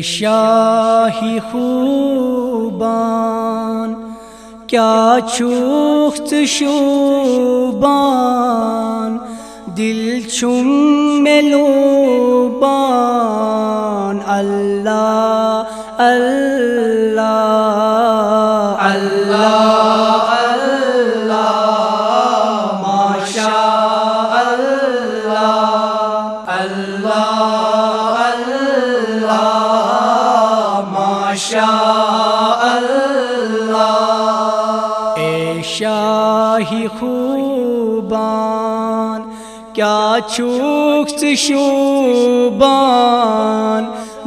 شاہی خوبان کیا چوخت شوبان دل چم ملوبان اللہ اللہ اللہ اللہ ماشاء اللہ اللہ اللہ ماشاء اللہ اے شاہی خوبان کیا چوخت شوبان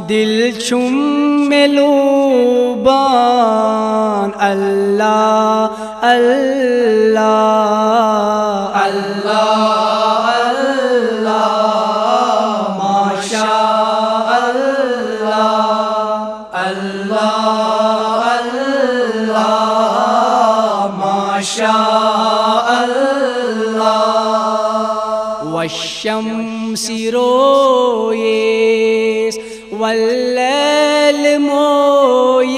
دل چم ملوبان اللہ اللہ اللہ اللہ ماشاء اللہ اللہ اللہ ماشاء اللہ والشمس رویس واللیل مویس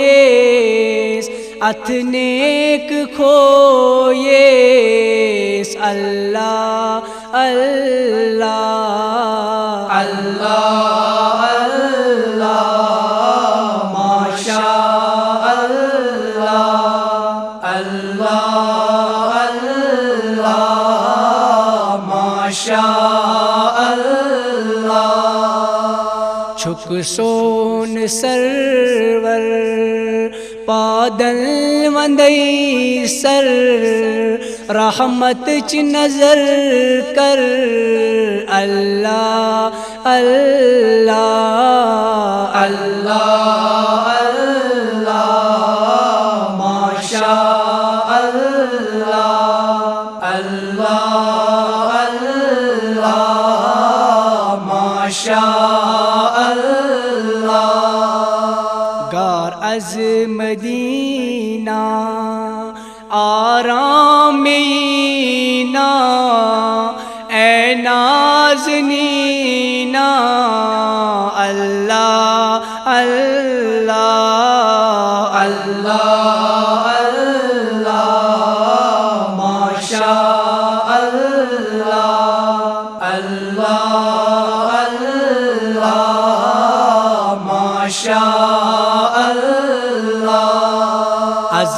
اتنیک کھویس اللہ اللہ اللہ اللہ ماشاء اللہ اللہ اللہ ماشاء اللہ چھک سون سرور پادل وندئی سر رحمت چ نظر کر اللہ اللہ اللہ اللہ ماشاء اللہ اللہ اللہ ماشاء اللہ گار از مدینہ آرام مینا اے نازنینا اللہ اللہ اللہ اللہ ماشاء اللہ اللہ اللہ ماشاء اللہ از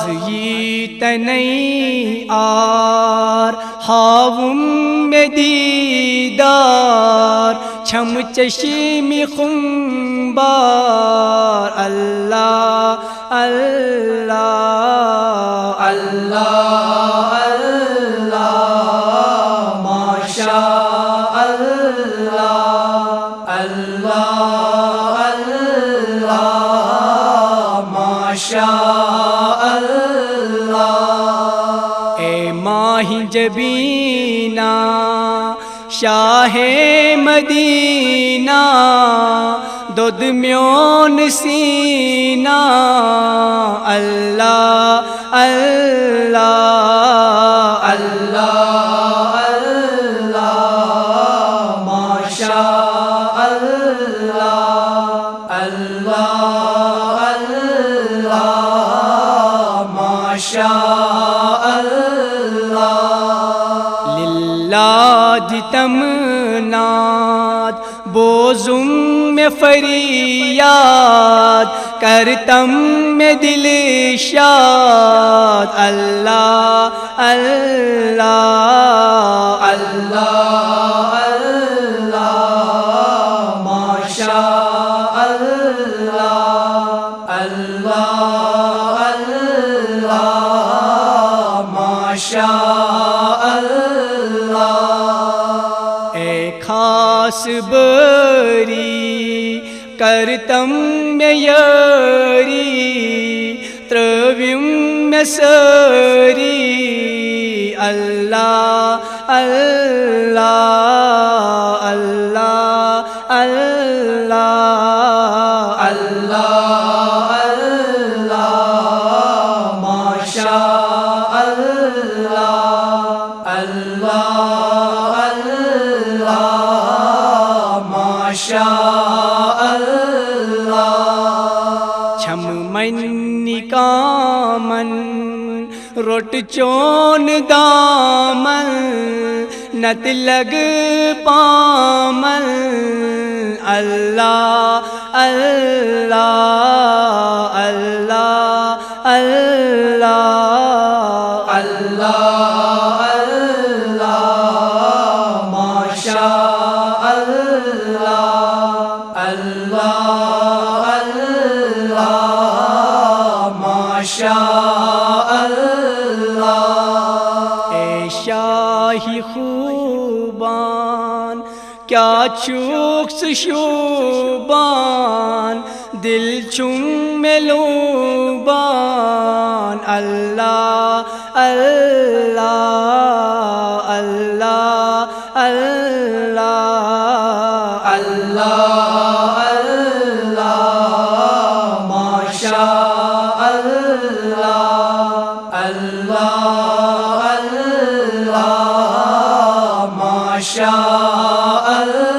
تنئی آر ہاوم میں دیدار چھم چشمی خمبار اللہ اللہ اللہ اللہ ماشاء اللہ اللہ اللہ ماشاء اللہ اے ماہی جبینہ شاہ مدینہ دودھ میون سینہ اللہ اللہ اللہ اللہ ماشاء اللہ اللہ اللہ ماشاء اللہ للہ تمنات بوزم میں فریاد کرتم میں دل شاد اللہ اللہ اللہ اللہ ماشاء اللہ اللہ اللہ ماشاء اللہ اے خاص بری کرتم میں یاری ترویم میں سری اللہ اللہ اللہ اللہ اللہ اللہ ماشاء اللہ اللہ اللہ ماشاء اللہ مینی کامن روٹ چون دامن نت لگ پامن اللہ اللہ اللہ اللہ اللہ اللہ ماشاء اللہ اللہ اللہ ماشاء اللہ اے شاہی خوبان کیا چوکس شوبان دل چون ملوبان اللہ اللہ اللہ اللہ اللہ اللہ ماشاء اللہ اللہ اللہ ماشاء اللہ